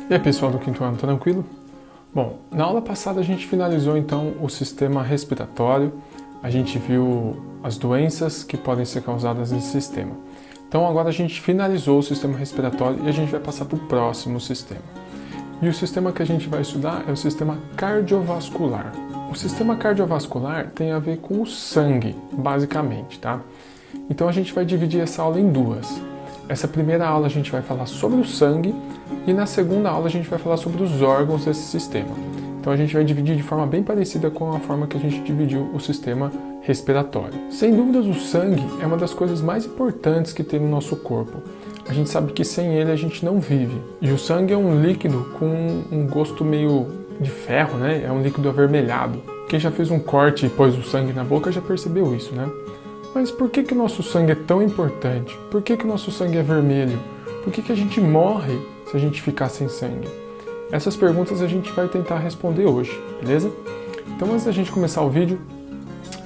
E aí pessoal do quinto ano, tranquilo? Bom, na aula passada a gente finalizou então o sistema respiratório, a gente viu as doenças que podem ser causadas nesse sistema. Então agora a gente finalizou o sistema respiratório e a gente vai passar para o próximo sistema. E o sistema que a gente vai estudar é o sistema cardiovascular. O sistema cardiovascular tem a ver com o sangue, basicamente, tá? Então a gente vai dividir essa aula em duas. Essa primeira aula a gente vai falar sobre o sangue e na segunda aula a gente vai falar sobre os órgãos desse sistema. Então a gente vai dividir de forma bem parecida com a forma que a gente dividiu o sistema respiratório. Sem dúvidas, o sangue é uma das coisas mais importantes que tem no nosso corpo. A gente sabe que sem ele a gente não vive. E o sangue é um líquido com um gosto meio de ferro, né? É um líquido avermelhado. Quem já fez um corte e pôs o sangue na boca já percebeu isso, né? Mas por que o nosso sangue é tão importante? Por que o nosso sangue é vermelho? Por que a gente morre se a gente ficar sem sangue? Essas perguntas a gente vai tentar responder hoje, beleza? Então antes da gente começar o vídeo,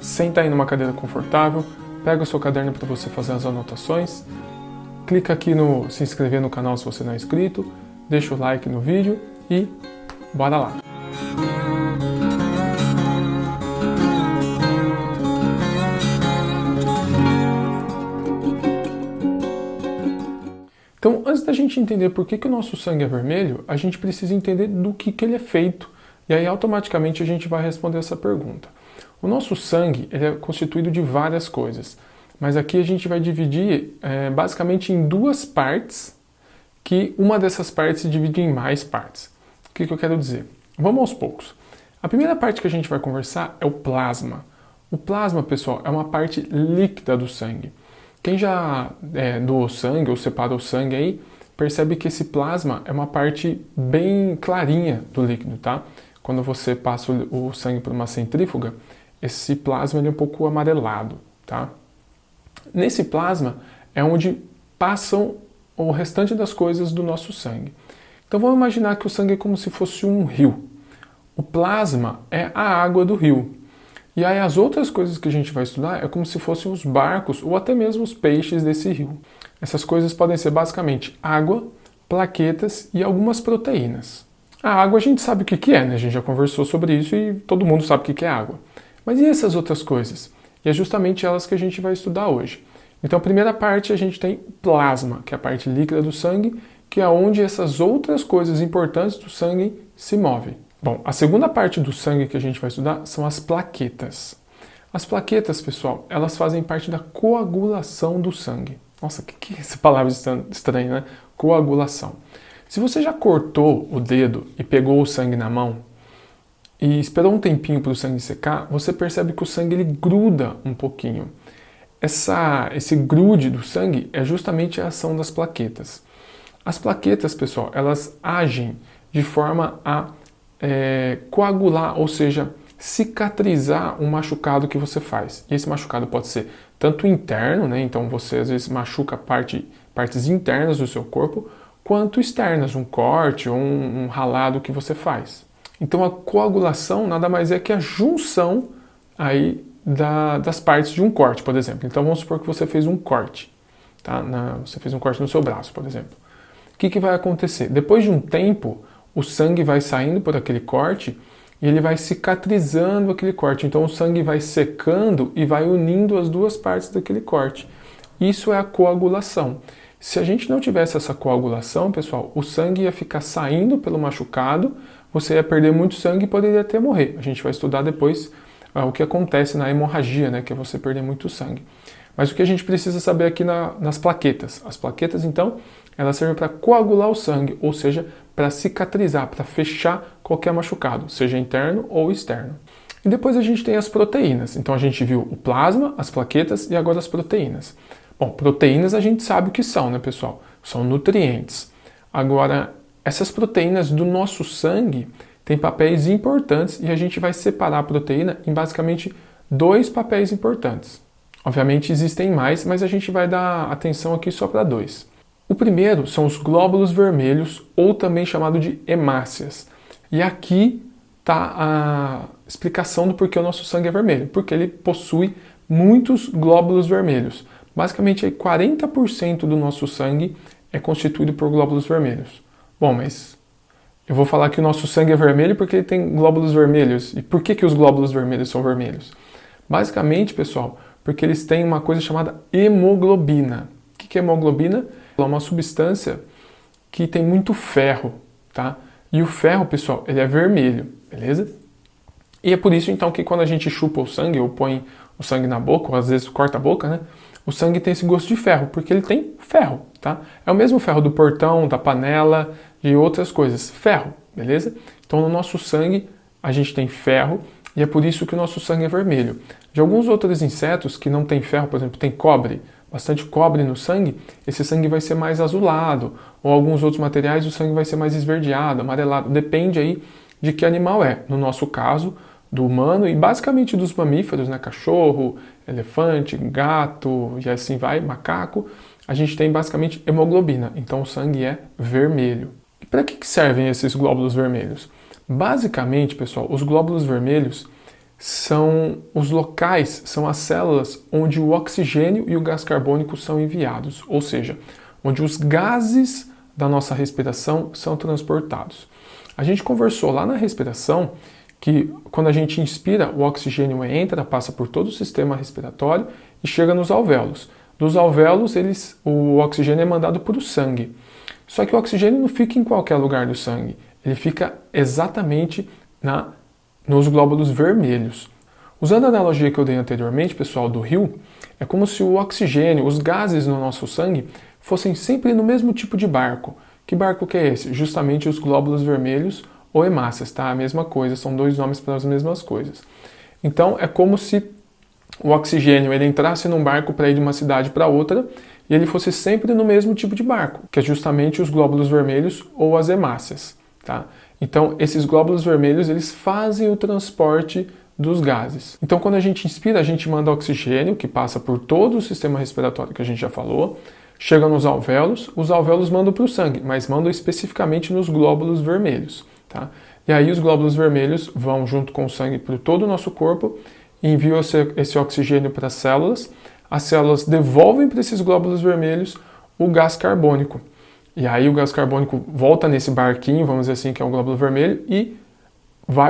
senta aí numa cadeira confortável, pega o seu caderno para você fazer as anotações, clica aqui no se inscrever no canal se você não é inscrito, deixa o like no vídeo e bora lá! Então, antes da gente entender por que o nosso sangue é vermelho, a gente precisa entender do que ele é feito. E aí, automaticamente, a gente vai responder essa pergunta. O nosso sangue ele é constituído de várias coisas, mas aqui a gente vai dividir basicamente em duas partes, que uma dessas partes se divide em mais partes. O que eu quero dizer? Vamos aos poucos. A primeira parte que a gente vai conversar é o plasma. O plasma, pessoal, é uma parte líquida do sangue. Quem já doou sangue ou separou sangue aí, percebe que esse plasma é uma parte bem clarinha do líquido, tá? Quando você passa o sangue por uma centrífuga, esse plasma ele é um pouco amarelado, tá? Nesse plasma é onde passam o restante das coisas do nosso sangue. Então vamos imaginar que o sangue é como se fosse um rio. O plasma é a água do rio. E aí as outras coisas que a gente vai estudar é como se fossem os barcos ou até mesmo os peixes desse rio. Essas coisas podem ser basicamente água, plaquetas e algumas proteínas. A água a gente sabe o que é, né? A gente já conversou sobre isso e todo mundo sabe o que é água. Mas e essas outras coisas? E é justamente elas que a gente vai estudar hoje. Então a primeira parte a gente tem plasma, que é a parte líquida do sangue, que é onde essas outras coisas importantes do sangue se movem. Bom, a segunda parte do sangue que a gente vai estudar são as plaquetas. As plaquetas, pessoal, elas fazem parte da coagulação do sangue. Nossa, que é essa palavra estranha, né? Coagulação. Se você já cortou o dedo e pegou o sangue na mão e esperou um tempinho para o sangue secar, você percebe que o sangue ele gruda um pouquinho. Esse grude do sangue é justamente a ação das plaquetas. As plaquetas, pessoal, elas agem de forma a coagular, ou seja, cicatrizar um machucado que você faz. E esse machucado pode ser tanto interno, né? Então você às vezes machuca partes internas do seu corpo, quanto externas, um corte ou um ralado que você faz. Então a coagulação nada mais é que a junção aí das partes de um corte, por exemplo. Então vamos supor que você fez um corte, tá? Você fez um corte no seu braço, por exemplo. O que vai acontecer? Depois de um tempo, o sangue vai saindo por aquele corte e ele vai cicatrizando aquele corte. Então o sangue vai secando e vai unindo as duas partes daquele corte. Isso é a coagulação. Se a gente não tivesse essa coagulação, pessoal, o sangue ia ficar saindo pelo machucado, você ia perder muito sangue e poderia até morrer. A gente vai estudar depois o que acontece na hemorragia, né, que é você perder muito sangue. Mas o que a gente precisa saber aqui nas plaquetas? As plaquetas, então, elas servem para coagular o sangue, ou seja, para cicatrizar, para fechar qualquer machucado, seja interno ou externo. E depois a gente tem as proteínas. Então a gente viu o plasma, as plaquetas e agora as proteínas. Bom, proteínas a gente sabe o que são, né, pessoal? São nutrientes. Agora, essas proteínas do nosso sangue têm papéis importantes e a gente vai separar a proteína em basicamente dois papéis importantes. Obviamente existem mais, mas a gente vai dar atenção aqui só para dois. O primeiro são os glóbulos vermelhos, ou também chamado de hemácias. E aqui está a explicação do porquê o nosso sangue é vermelho. Porque ele possui muitos glóbulos vermelhos. Basicamente, 40% do nosso sangue é constituído por glóbulos vermelhos. Bom, mas Eu vou falar que o nosso sangue é vermelho porque ele tem glóbulos vermelhos. E por que, que os glóbulos vermelhos são vermelhos? Basicamente, pessoal, porque eles têm uma coisa chamada hemoglobina. O que é hemoglobina? É uma substância que tem muito ferro, tá? E o ferro, pessoal, ele é vermelho, beleza? E é por isso, então, que quando a gente chupa o sangue, ou põe o sangue na boca, ou às vezes corta a boca, né? O sangue tem esse gosto de ferro, porque ele tem ferro, tá? É o mesmo ferro do portão, da panela, de outras coisas. Ferro, beleza? Então, no nosso sangue, a gente tem ferro, e é por isso que o nosso sangue é vermelho. De alguns outros insetos que não tem ferro, por exemplo, tem cobre, bastante cobre no sangue, esse sangue vai ser mais azulado, ou alguns outros materiais o sangue vai ser mais esverdeado, amarelado, depende aí de que animal é. No nosso caso, do humano e basicamente dos mamíferos, né? Cachorro, elefante, gato e assim vai, macaco, a gente tem basicamente hemoglobina, então o sangue é vermelho. E para que servem esses glóbulos vermelhos? Basicamente, pessoal, os glóbulos vermelhos são os locais, são as células onde o oxigênio e o gás carbônico são enviados, ou seja, onde os gases da nossa respiração são transportados. A gente conversou lá na respiração que quando a gente inspira, o oxigênio entra, passa por todo o sistema respiratório e chega nos alvéolos. Dos alvéolos, o oxigênio é mandado para o sangue. Só que o oxigênio não fica em qualquer lugar do sangue, ele fica exatamente nos glóbulos vermelhos. Usando a analogia que eu dei anteriormente, pessoal, do rio, é como se o oxigênio, os gases no nosso sangue, fossem sempre no mesmo tipo de barco. Que barco que é esse? Justamente os glóbulos vermelhos ou hemácias, tá? A mesma coisa, são dois nomes para as mesmas coisas. Então, é como se o oxigênio ele entrasse num barco para ir de uma cidade para outra e ele fosse sempre no mesmo tipo de barco, que é justamente os glóbulos vermelhos ou as hemácias, tá? Então, esses glóbulos vermelhos, eles fazem o transporte dos gases. Então, quando a gente inspira, a gente manda oxigênio, que passa por todo o sistema respiratório que a gente já falou, chega nos alvéolos, os alvéolos mandam para o sangue, mas mandam especificamente nos glóbulos vermelhos, tá? E aí os glóbulos vermelhos vão junto com o sangue para todo o nosso corpo, enviam esse oxigênio para as células devolvem para esses glóbulos vermelhos o gás carbônico. E aí o gás carbônico volta nesse barquinho, vamos dizer assim, que é o glóbulo vermelho, e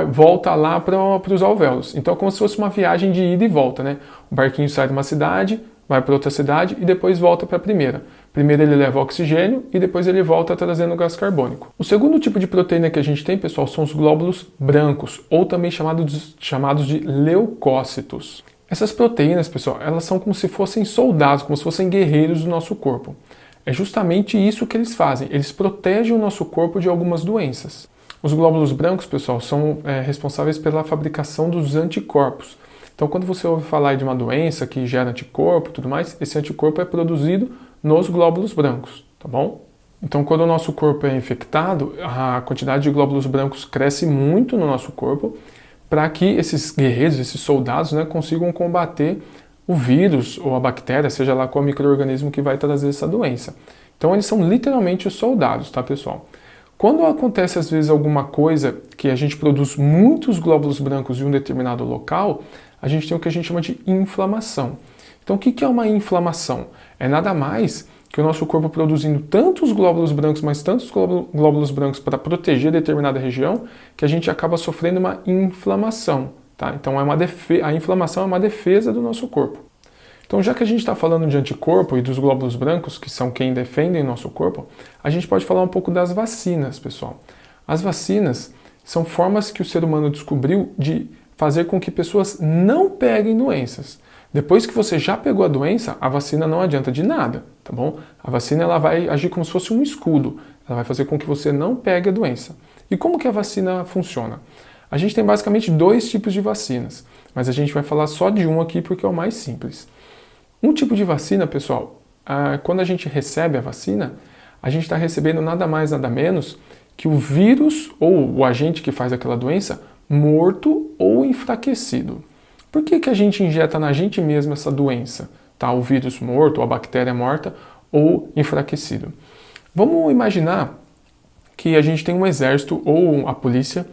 volta lá para os alvéolos. Então é como se fosse uma viagem de ida e volta, né? O barquinho sai de uma cidade, vai para outra cidade e depois volta para a primeira. Primeiro ele leva oxigênio e depois ele volta trazendo gás carbônico. O segundo tipo de proteína que a gente tem, pessoal, são os glóbulos brancos, ou também chamados de leucócitos. Essas proteínas, pessoal, elas são como se fossem soldados, como se fossem guerreiros do nosso corpo. É justamente isso que eles fazem, eles protegem o nosso corpo de algumas doenças. Os glóbulos brancos, pessoal, são responsáveis pela fabricação dos anticorpos. Então, quando você ouve falar de uma doença que gera anticorpo e tudo mais, esse anticorpo é produzido nos glóbulos brancos, tá bom? Então, quando o nosso corpo é infectado, a quantidade de glóbulos brancos cresce muito no nosso corpo para que esses guerreiros, esses soldados, né, consigam combater o vírus ou a bactéria, seja lá qual micro-organismo que vai trazer essa doença. Então, eles são literalmente os soldados, tá, pessoal? Quando acontece, às vezes, alguma coisa que a gente produz muitos glóbulos brancos em um determinado local, a gente tem o que a gente chama de inflamação. Então, o que é uma inflamação? É nada mais que o nosso corpo produzindo tantos glóbulos brancos, mas tantos glóbulos brancos para proteger determinada região, que a gente acaba sofrendo uma inflamação. Tá? Então, a inflamação é uma defesa do nosso corpo. Então, já que a gente está falando de anticorpo e dos glóbulos brancos, que são quem defendem o nosso corpo, a gente pode falar um pouco das vacinas, pessoal. As vacinas são formas que o ser humano descobriu de fazer com que pessoas não peguem doenças. Depois que você já pegou a doença, a vacina não adianta de nada, tá bom? A vacina ela vai agir como se fosse um escudo. Ela vai fazer com que você não pegue a doença. E como que a vacina funciona? A gente tem basicamente dois tipos de vacinas, mas a gente vai falar só de um aqui porque é o mais simples. Um tipo de vacina, pessoal, quando a gente recebe a vacina, a gente está recebendo nada mais, nada menos que o vírus ou o agente que faz aquela doença morto ou enfraquecido. Por que a gente injeta na gente mesmo essa doença? Tá? O vírus morto, ou a bactéria morta ou enfraquecido. Vamos imaginar que a gente tem um exército ou a polícia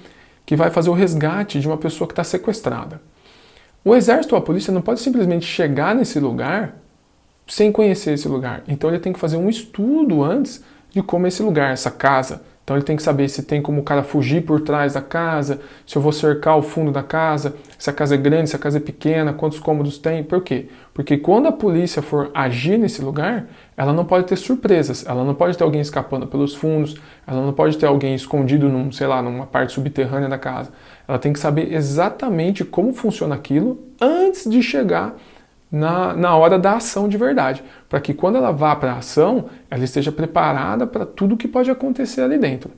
que vai fazer o resgate de uma pessoa que está sequestrada. O exército ou a polícia não pode simplesmente chegar nesse lugar sem conhecer esse lugar. Então ele tem que fazer um estudo antes de como esse lugar, essa casa, Então ele tem que saber se tem como o cara fugir por trás da casa, se eu vou cercar o fundo da casa, se a casa é grande, se a casa é pequena, quantos cômodos tem. Por quê? Porque quando a polícia for agir nesse lugar, ela não pode ter surpresas, ela não pode ter alguém escapando pelos fundos, ela não pode ter alguém escondido numa parte subterrânea da casa. Ela tem que saber exatamente como funciona aquilo antes de chegar na hora da ação de verdade, para que quando ela vá para a ação, ela esteja preparada para tudo que pode acontecer ali dentro.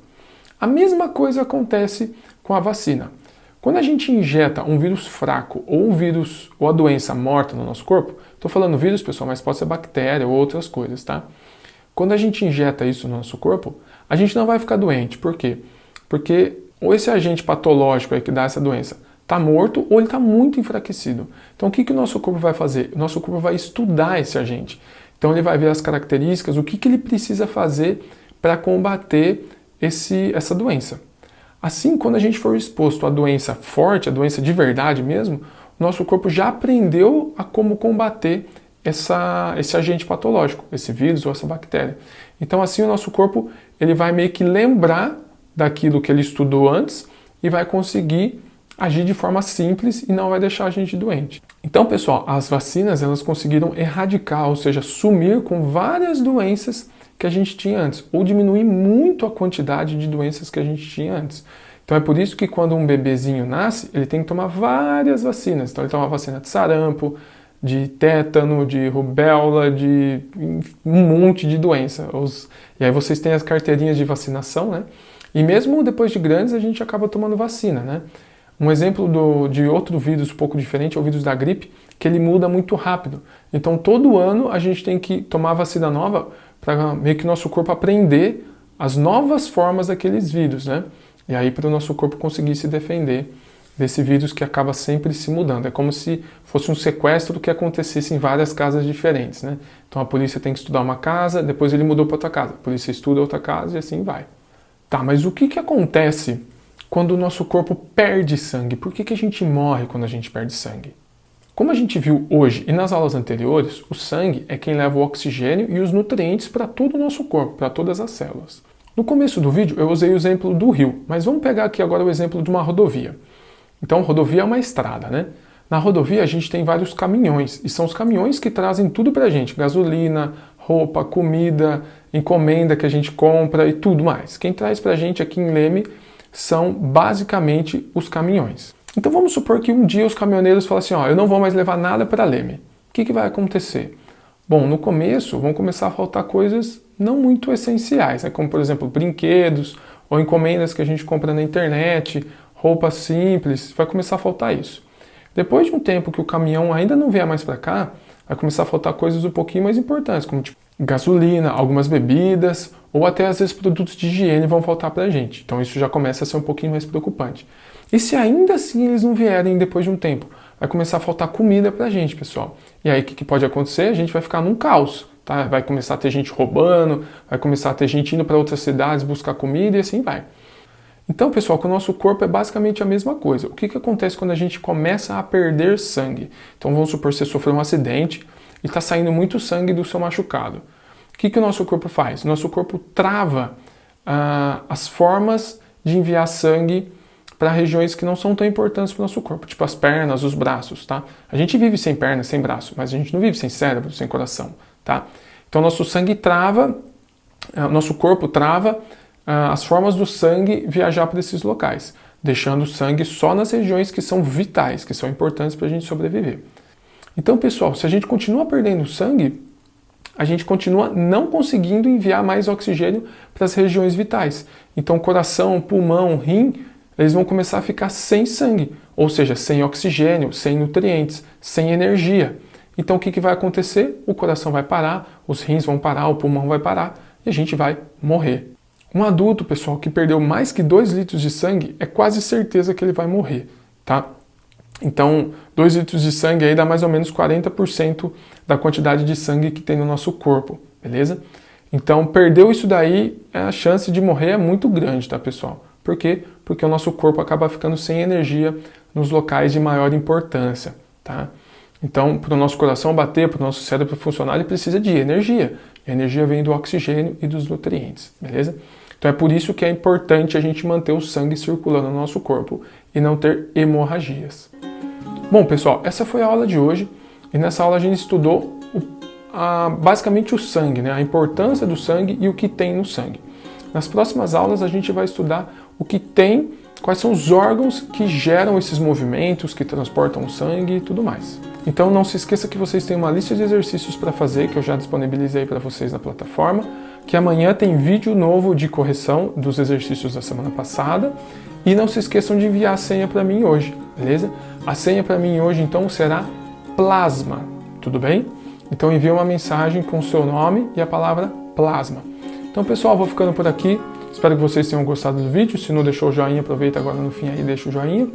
A mesma coisa acontece com a vacina. Quando a gente injeta um vírus fraco ou um vírus ou a doença morta no nosso corpo, estou falando vírus, pessoal, mas pode ser bactéria ou outras coisas, tá? Quando a gente injeta isso no nosso corpo, a gente não vai ficar doente. Por quê? Porque ou esse agente patológico aí que dá essa doença está morto ou ele está muito enfraquecido. Então o que o nosso corpo vai fazer? O nosso corpo vai estudar esse agente. Então ele vai ver as características, o que ele precisa fazer para combater essa doença. Assim, quando a gente for exposto à doença forte, a doença de verdade mesmo, o nosso corpo já aprendeu a como combater esse agente patológico, esse vírus ou essa bactéria. Então assim o nosso corpo ele vai meio que lembrar daquilo que ele estudou antes e vai conseguir agir de forma simples e não vai deixar a gente doente. Então, pessoal, as vacinas elas conseguiram erradicar, ou seja, sumir com várias doenças que a gente tinha antes, ou diminuir muito a quantidade de doenças que a gente tinha antes. Então é por isso que quando um bebezinho nasce, ele tem que tomar várias vacinas. Então ele toma vacina de sarampo, de tétano, de rubéola, de um monte de doença. E aí vocês têm as carteirinhas de vacinação, né? E mesmo depois de grandes, a gente acaba tomando vacina, né? Um exemplo de outro vírus um pouco diferente é o vírus da gripe, que ele muda muito rápido. Então, todo ano a gente tem que tomar vacina nova para meio que nosso corpo aprender as novas formas daqueles vírus, né? E aí para o nosso corpo conseguir se defender desse vírus que acaba sempre se mudando. É como se fosse um sequestro que acontecesse em várias casas diferentes, né? Então a polícia tem que estudar uma casa, depois ele mudou para outra casa. A polícia estuda outra casa e assim vai. Tá, mas o que acontece quando o nosso corpo perde sangue? Por que a gente morre quando a gente perde sangue? Como a gente viu hoje e nas aulas anteriores, o sangue é quem leva o oxigênio e os nutrientes para todo o nosso corpo, para todas as células. No começo do vídeo eu usei o exemplo do rio, mas vamos pegar aqui agora o exemplo de uma rodovia. Então, rodovia é uma estrada, né? Na rodovia a gente tem vários caminhões, e são os caminhões que trazem tudo pra gente, gasolina, roupa, comida, encomenda que a gente compra e tudo mais. Quem traz pra gente aqui em Leme são basicamente os caminhões. Então vamos supor que um dia os caminhoneiros falam assim, ó, eu não vou mais levar nada para Leme. O que vai acontecer? Bom, no começo vão começar a faltar coisas não muito essenciais, né? Como por exemplo brinquedos ou encomendas que a gente compra na internet, roupas simples, vai começar a faltar isso. Depois de um tempo que o caminhão ainda não vier mais para cá, vai começar a faltar coisas um pouquinho mais importantes, como tipo gasolina, algumas bebidas, ou até às vezes produtos de higiene vão faltar para a gente. Então isso já começa a ser um pouquinho mais preocupante. E se ainda assim eles não vierem depois de um tempo, vai começar a faltar comida para a gente, pessoal. E aí o que pode acontecer? A gente vai ficar num caos, tá? Vai começar a ter gente roubando, vai começar a ter gente indo para outras cidades buscar comida e assim vai. Então, pessoal, com o nosso corpo é basicamente a mesma coisa. O que acontece quando a gente começa a perder sangue? Então, vamos supor que você sofreu um acidente e está saindo muito sangue do seu machucado. O que o nosso corpo faz? O nosso corpo trava as formas de enviar sangue para regiões que não são tão importantes para o nosso corpo, tipo as pernas, os braços, tá? A gente vive sem perna, sem braço, mas a gente não vive sem cérebro, sem coração, tá? Então, nosso sangue trava, nosso corpo trava as formas do sangue viajar para esses locais, deixando o sangue só nas regiões que são vitais, que são importantes para a gente sobreviver. Então, pessoal, se a gente continua perdendo sangue, a gente continua não conseguindo enviar mais oxigênio para as regiões vitais. Então, coração, pulmão, rim, eles vão começar a ficar sem sangue, ou seja, sem oxigênio, sem nutrientes, sem energia. Então, o que vai acontecer? O coração vai parar, os rins vão parar, o pulmão vai parar e a gente vai morrer. Um adulto, pessoal, que perdeu mais que 2 litros de sangue, é quase certeza que ele vai morrer, tá? Então, 2 litros de sangue aí dá mais ou menos 40% da quantidade de sangue que tem no nosso corpo, beleza? Então, perdeu isso daí, a chance de morrer é muito grande, tá, pessoal? Por quê? Porque o nosso corpo acaba ficando sem energia nos locais de maior importância, tá? Então, para o nosso coração bater, para o nosso cérebro funcionar, ele precisa de energia. E a energia vem do oxigênio e dos nutrientes, beleza? Então é por isso que é importante a gente manter o sangue circulando no nosso corpo e não ter hemorragias. Bom, pessoal, essa foi a aula de hoje e nessa aula a gente estudou basicamente o sangue, né? A importância do sangue e o que tem no sangue. Nas próximas aulas a gente vai estudar o que tem, quais são os órgãos que geram esses movimentos, que transportam o sangue e tudo mais. Então não se esqueça que vocês têm uma lista de exercícios para fazer, que eu já disponibilizei para vocês na plataforma, que amanhã tem vídeo novo de correção dos exercícios da semana passada. E não se esqueçam de enviar a senha para mim hoje, beleza? A senha para mim hoje então será plasma, tudo bem? Então envie uma mensagem com o seu nome e a palavra plasma. Então pessoal, vou ficando por aqui. Espero que vocês tenham gostado do vídeo. Se não deixou o joinha, aproveita agora no fim aí e deixa o joinha.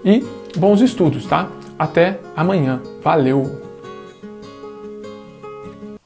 E bons estudos, tá? Até amanhã. Valeu!